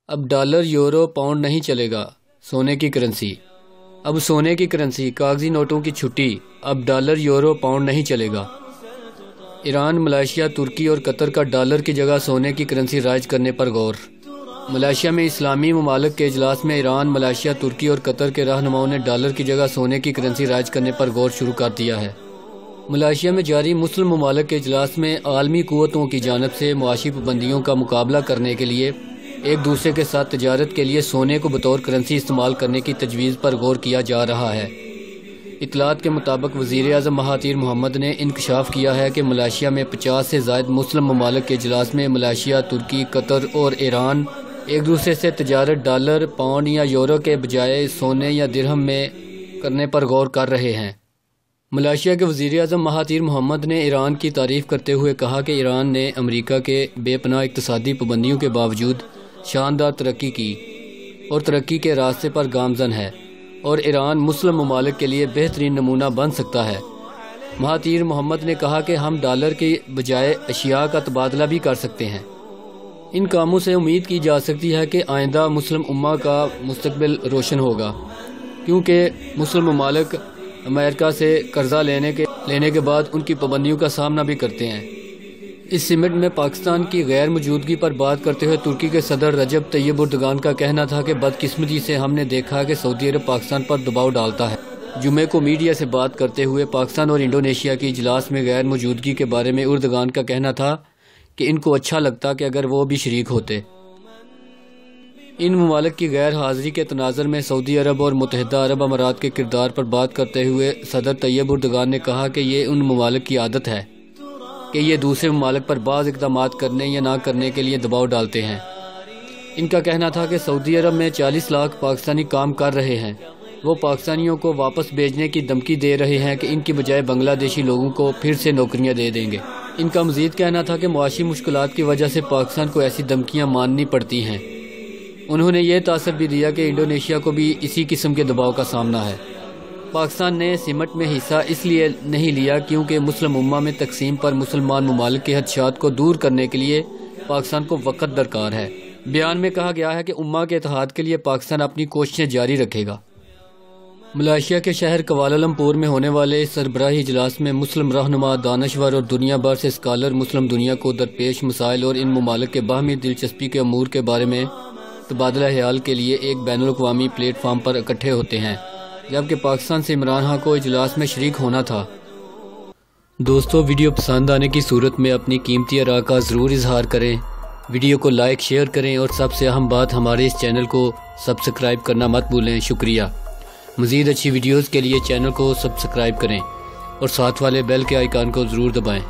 اب dollar, euro, pound نہیں چلے گا، سونے کی کرنسی۔ اب سونے کی کرنسی، کاغذی نوٹوں کی چھٹی، اب ڈالر، یورو، پاؤنڈ نہیں چلے گا۔ ایران، ملائیشیا، ترکی اور قطر کا ڈالر کی جگہ سونے کی کرنسی رائج کرنے پر غور۔ ملائیشیا میں اسلامی ممالک کے اجلاس میں ایران، ملائیشیا، ترکی اور قطر کے رہنماؤں نے ڈالر کی جگہ سونے کی کرنسی رائج کرنے پر غور شروع کر دیا ہے۔ ملائیشیا میں جاری مسلم ممالک کے اجلاس میں عالمی قوتوں کی جانب سے معاشی پابندیوں کا مقابلہ کرنے کے لیے ایک دوسرے کے ساتھ تجارت کے لیے سونے کو بطور کرنسی استعمال کرنے کی تجویز پر غور کیا جا رہا ہے۔ اطلاعات کے مطابق وزیر اعظم مہاتیر محمد نے انکشاف کیا ہے کہ ملائیشیا میں 50 سے زائد مسلم ممالک کے اجلاس میں ملائیشیا، ترکی، قطر اور ایران ایک دوسرے سے تجارت ڈالر، پاؤنڈ یا یورو کے بجائے سونے یا درہم میں کرنے پر غور کر رہے ہیں۔ ملائیشیا کے وزیر اعظم مہاتیر محمد نے ایران کی تعریف کرتے ہوئے کہا کہ ایران نے امریکہ کے بے پناہ اقتصادی پابندیوں کے باوجود شاندار ترقی کی اور ترقی کے راستے پر گامزن ہے، اور ایران مسلم ممالک کے لیے بہترین نمونہ بن سکتا ہے۔ مہاتیر محمد نے کہا کہ ہم ڈالر کے بجائے اشیاء کا تبادلہ بھی کر سکتے ہیں۔ ان کاموں سے امید کی جا سکتی ہے کہ آئندہ مسلم امہ کا مستقبل روشن ہوگا، کیونکہ مسلم ممالک امریکہ سے قرضہ لینے کے بعد ان کی پابندیوں کا سامنا بھی کرتے ہیں۔ اس سمٹ میں پاکستان کی غیر موجودگی پر بات کرتے ہوئے ترکی کے صدر رجب طیب اردگان کا کہنا تھا کہ بدقسمتی سے ہم نے دیکھا کہ سعودی عرب پاکستان پر دباؤ ڈالتا ہے۔ جمعے کو میڈیا سے بات کرتے ہوئے پاکستان اور انڈونیشیا کی اجلاس میں غیر موجودگی کے بارے میں اردگان کا کہنا تھا کہ ان کو اچھا لگتا کہ اگر وہ بھی شریک ہوتے۔ ان ممالک کی غیر حاضری کے تناظر میں سعودی عرب اور متحدہ عرب امارات کے کردار پر بات کرتے ہوئے صدر طیب اردگان نے کہا کہ یہ ان ممالک کی عادت ہے کہ یہ دوسرے ممالک پر بعض اقدامات کرنے یا نہ کرنے کے لیے دباؤ ڈالتے ہیں۔ ان کا کہنا تھا کہ سعودی عرب میں 40 لاکھ پاکستانی کام کر رہے ہیں، وہ پاکستانیوں کو واپس بھیجنے کی دھمکی دے رہے ہیں کہ ان کی بجائے بنگلہ دیشی لوگوں کو پھر سے نوکریاں دے دیں گے۔ ان کا مزید کہنا تھا کہ معاشی مشکلات کی وجہ سے پاکستان کو ایسی دھمکیاں ماننی پڑتی ہیں۔ انہوں نے یہ تاثر بھی دیا کہ انڈونیشیا کو بھی اسی قسم کے دباؤ کا سامنا ہے۔ پاکستان نے سمٹ میں حصہ اس لیے نہیں لیا کیونکہ مسلم امہ میں تقسیم پر مسلمان ممالک کے خدشات کو دور کرنے کے لیے پاکستان کو وقت درکار ہے۔ بیان میں کہا گیا ہے کہ امہ کے اتحاد کے لیے پاکستان اپنی کوششیں جاری رکھے گا۔ ملائیشیا کے شہر کوالالمپور میں ہونے والے سربراہی اجلاس میں مسلم رہنما، دانشور اور دنیا بھر سے اسکالر مسلم دنیا کو درپیش مسائل اور ان ممالک کے باہمی دلچسپی کے امور کے بارے میں تبادلہ خیال کے لیے ایک بین الاقوامی پلیٹ فارم پر اکٹھے ہوتے ہیں، جبکہ پاکستان سے عمران خان کو اجلاس میں شریک ہونا تھا۔ دوستو، ویڈیو پسند آنے کی صورت میں اپنی قیمتی آراء کا ضرور اظہار کریں، ویڈیو کو لائک شیئر کریں اور سب سے اہم بات ہمارے اس چینل کو سبسکرائب کرنا مت بھولیں۔ شکریہ۔ مزید اچھی ویڈیوز کے لیے چینل کو سبسکرائب کریں اور ساتھ والے بیل کے آئیکن کو ضرور دبائیں۔